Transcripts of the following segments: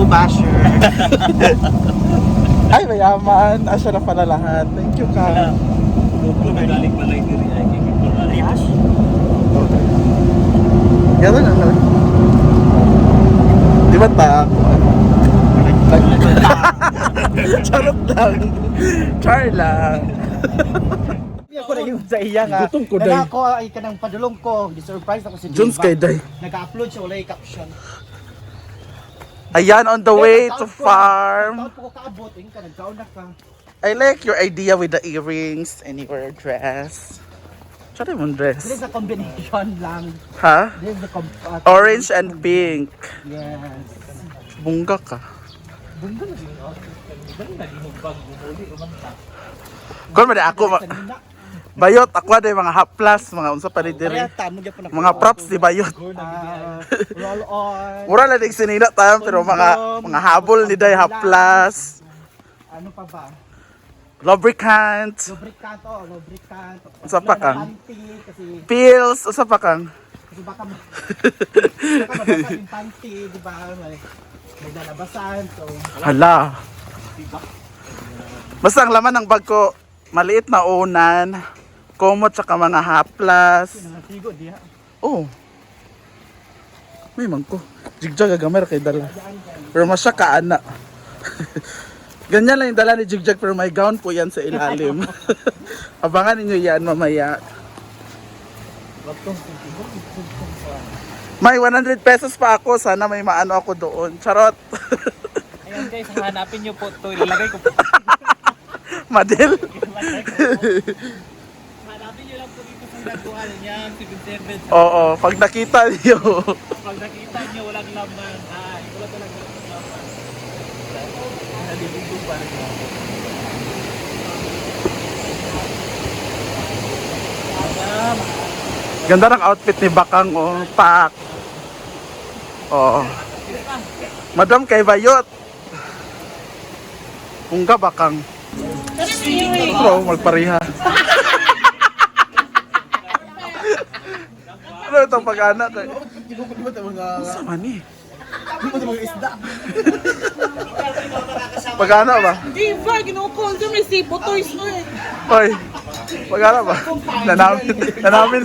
Hello, Basher. Ay, mayaman. Asya na pala lahat. Thank you, ka. Magaling pala yung diri ay Riyash. Yan lang. Di ba ta? Charot lang. Char lang. Hindi ako naging sa iya nga. Gutom ko, Day. Kaya ako ay kanang padulong ko. Di-surprise ako si Jones kay Day. Nag-upload siya, wala yung caption. Ayan, on the way to farm. Taon po ko kaabot. Ayun ka, nagkaon na ka. I like your idea with the earrings and your dress. Sorry mong This dress. is a combination lang. Ha? This is the Orange and pink. Yes. Bungga ka. Kung man ako, bayot, ako na mga haplas, mga unsa pa rin diri. Mga props di bayot. Roll on. Mura lang din sinina tayo, pero mga habol ni Day haplas. Ano pa ba? Lubricant. Lubricant, lubricant. Unsa pa kang? Panty, kasi Pills, unsa pa kang? baka mabasa yung panty, di ba? May dalabasan, so Hala. Basta ang laman ng bag ko, maliit na unan, kumot saka mga haplas. nasigo diha. Oh. May man ko. Jigjag agamer kay dala. Pero masya ka ana. Ganyan lang yung dala ni Jigjag pero may gown po yan sa ilalim. Abangan ninyo yan mamaya. May 100 pesos pa ako. Sana may maano ako doon. Charot. Ayan guys, hanapin niyo po ito. Ilalagay ko po. Madel. Hanapin niyo lang po dito sa nagkuhan niya. 77. Oo, pag nakita niyo. Pag nakita niyo walang laman. Ay, wala talaga laman. Nalilibog pa rin ako. Ganda ng outfit ni Bakang, oh. Pak. Oo. Madam kay Bayot. Kungga Bakang. Bro, magpariha. Ano itong pag-anak? Sama ni. Pag-anak ba? Di ba, ginukon ka may sipo toys mo eh. Hoy, pag-anak ba? Nanamin.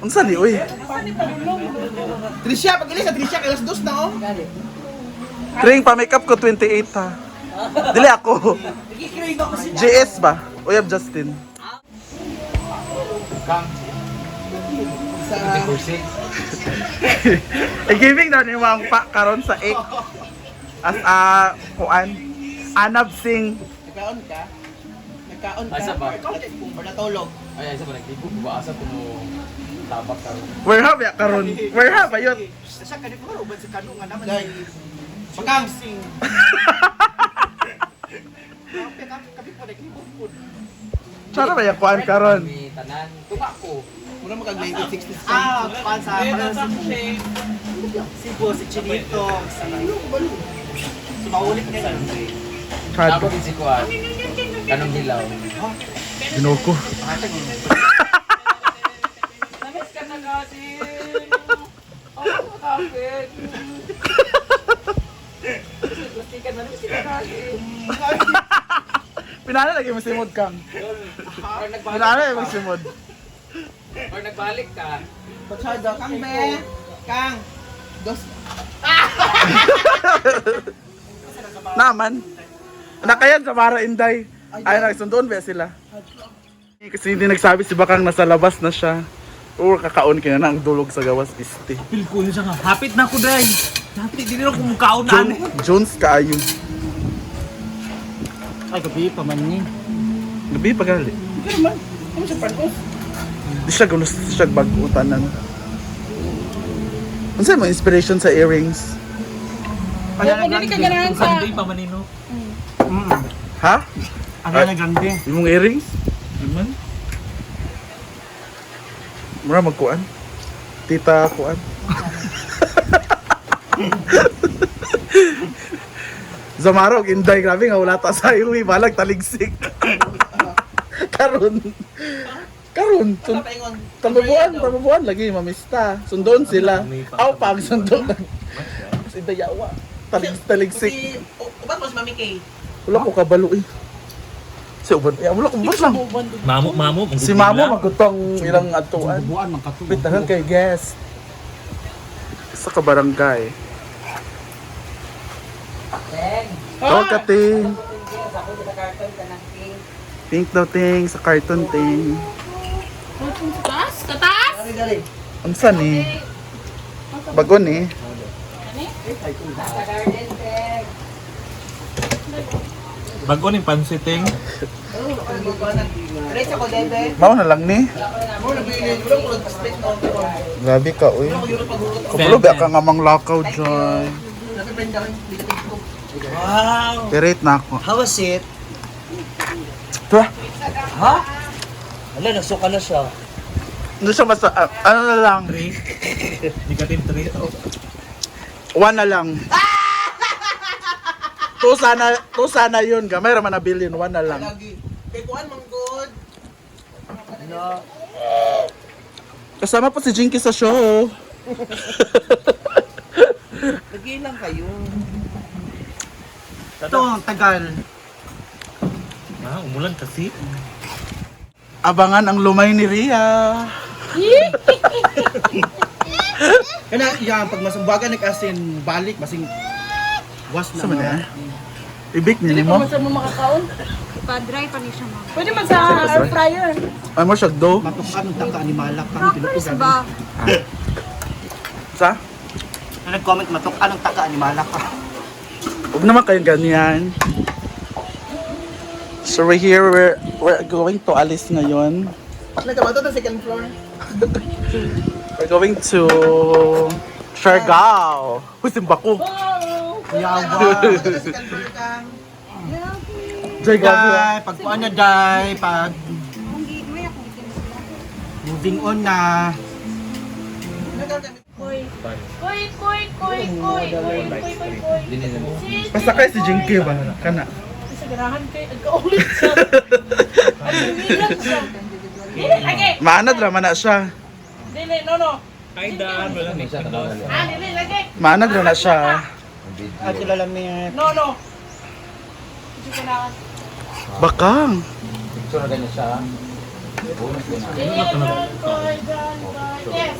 Ang sani, uy. Trisha, pag-ilis sa Trisha, kailas dos na, oh. Tring pa-makeup ko 28 ha. Dili ako. JS ba? Uyab Justin. I-giving daw ni Wang Pa karon sa 8 as a kuan Anab Sing. Nagkaon ka? Nagkaon ka? Asa ba? Kung ba natulog? Ay, sa nagtibog ba asa ko mo tabak ka ron. Where have ya karon? Where have ayot? Sa kanit mo, uban sa kanong nga naman. Pagkang sing. Kapit po, nagkibog po. Sara ba ya kuan karon? May tanan. Tunga ko. Muna mag-1960s. Kuan sa Cebu, si Chinito. Si Maulit nga lang. Kad Tapos din si Kuan. Kanong hilaw. Ginoko. Namis ka na kasi. Oh, kapit. Gusti ka na kasi. Pinala lagi mo simod kang. Or nagbalik Pinala ka. mo simod. Or nagbalik ka. Pachado, Kang Be. Kang. Dos. Naman. Nakayan sa Mara Inday. Ay, nagsundoon ba sila? Kasi hindi nagsabi si Bakang nasa labas na siya. O kakaon kina na ang dulog sa gawas isti. Pil ko niya nga. Hapit na ako, Day. Hapit, hindi na kung kaon na. Jones kaayo. Ay, gabi pa man ni. Gabi pa gali. Hindi naman. Ano siya parkos? Di siya gusto siya bag-utanan. Ano sa'yo mo inspiration sa earrings? Kung hindi ka ganahan sa... Sunday pa manino. Ha? Ang na grande. Yung mong earrings? Naman? Mura magkuan? Tita kuan? Zamarog, Inday, grabe nga wala ta sa highway, balag taligsik. Karon. Karon, tababuan lagi mamista. Sundon sila. Aw pag sundon. Si Dayawa. Taligsik. Ubat mas mami kay. Wala ko kabalo eh. Si Uban, wala ko bas lang. Mamo. Si Mamo magutong ilang atuan. Buwan man katulog. Pitahan kay guest. Sa kabarangay. Oh, kating. Pink daw ting sa carton ting. Taas? Taas? Ang san eh? Bagon eh. Bago ning pansiting. Diretso ko dede. Mao na lang ni. Mo nabili ko lang split on. Grabe ka, uy. Kapulo ba ka nga mang lakaw, Joy? Wow. Pirate na ako. How was it? Ito Ha? Wala, nagsuka na siya. Ano siya basta, ano na lang? Di ka team 3. One na lang. To sana yun. Gamay raman na billion. One na lang. Lagi. Kay kuan man good. Ano? Kasama pa si Jinky sa show. Lagi lang kayo. Ito, ang tagal. Umulan kasi. Abangan ang lumay ni Ria. Kana yan pag masumbagan nag-asin balik masing was na. Sama na. Ibig niya mo. Saan mo makakaon? Pa-dry pa ni siya, ma'am. Pwede man sa air fryer. Ay mo siya do. Matukan ng taka ni Malak kan Crackers ba? Sa? Nag-comment matukan ng taka ni Malak. Huwag naman kayong ganyan. So we're here, we're going to alis ngayon. Nagkabato sa second floor. We're going to Siargao. Uy, Simbako. Yawa. Second floor ka. Jay, gabi. Dai, pag kuan na dai, pag May ako itin. moving on na. Pasakay si Jinky ba? Kana. Sa garahan kay agkaulit siya. Ang bibigat siya. Dili lagi. Maanad raman na siya. Dili, no. Ay daan wala ni. Dili lagi. Maanad ra na siya. At ilalamit. No. Hindi ko na. Bakang. Yes.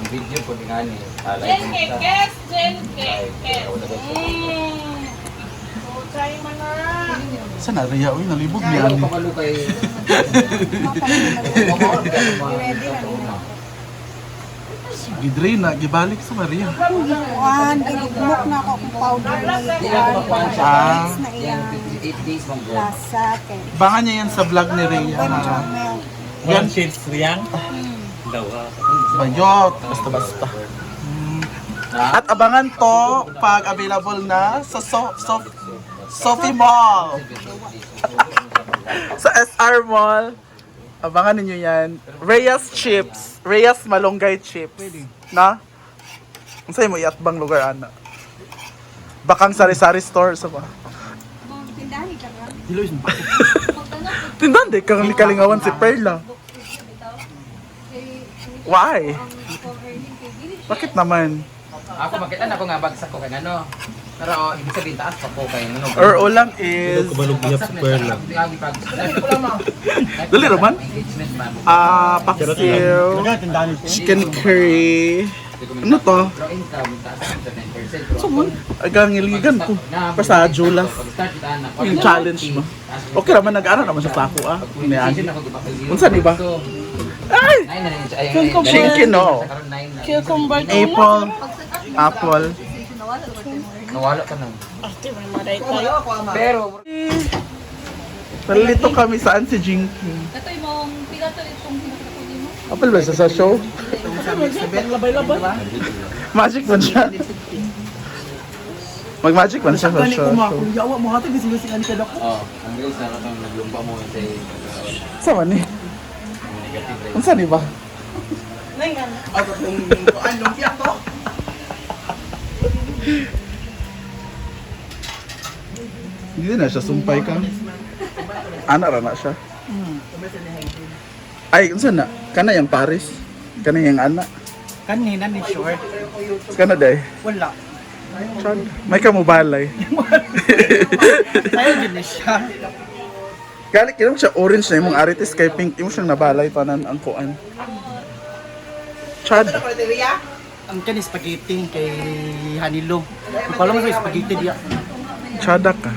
Ang video po ni Ngani. Jen cake, yes, Jen cake. Try mo na. Saan na Ria? Uy, nalibog niya. Ano pa kay... Gidre na, gibalik sa Maria. Juan, ginugmok na ako kung powder na Juan. Ah. Na iyang 8 days mong girl. lasa. Kay Bangan niya yan sa vlog ni Rhea. Benjo milk. Yan shades riyang. Daw. Bayot, basta-basta. At abangan to pag available na sa Sophie Mall. Sa SR Mall. Abangan ninyo yan. Rhea's Chips. Rhea's Malunggay Chips. Na? Ang sa'yo mo iatbang lugar, ana. Bakang sari-sari store, sa ba? Mga tindahan ka ba? Diloy sa bako. Tindan, di kang kalingawan si Perla. Why? Bakit naman? Ako makita na ako nga bagsak ko kay ano. Pero ibig sabihin taas pa po kay ano. Our ulam is Kubalog sa perla. Dali raman? Engagement man. Paksiw, Talaga tindahan ito. chicken curry. Ano to? Pero income taas sa 10%. Pero Agang ngiligan ko. Pa sa Julas. pag-start kita na. Yung challenge mo. Okay raman, nag-aral naman sa ako ah. Imagine Niyan. ako di ba? Unsa di ba? Ay! Chinky no. Cucumber. Apple. Apple. Nawala ka na. Ate, may maray tayo. Pero Nalilito kami saan si Jinky. Ito yung pilato itong pinakapuli mo. Apple ba sa show? Labay-labay. Magic man siya. Mag-magic man siya sa Kani show. ko mga kung yawa mo hati kasi kasi ani kada ko. oh, ang guys na kang naglumpa mo sa Sa man eh? negative rate. Unsa di ba? Nengan. Ako kung kuan lumpia to. Hindi na siya sumpay ka. Ana ra na siya. Ay, unsa na? Kana yung Paris. Kana yung ana. Kanina ni short. Kana day. Wala. Chad. May kamubalay. Ayaw din ni siya. Gali kinam siya orange na imong aritis kay pink imo siyang nabalay tanan ang kuan. Chad. Ang kani spaghetti kay Hanilo. Ipalo mo sa spaghetti diya. Chada ka.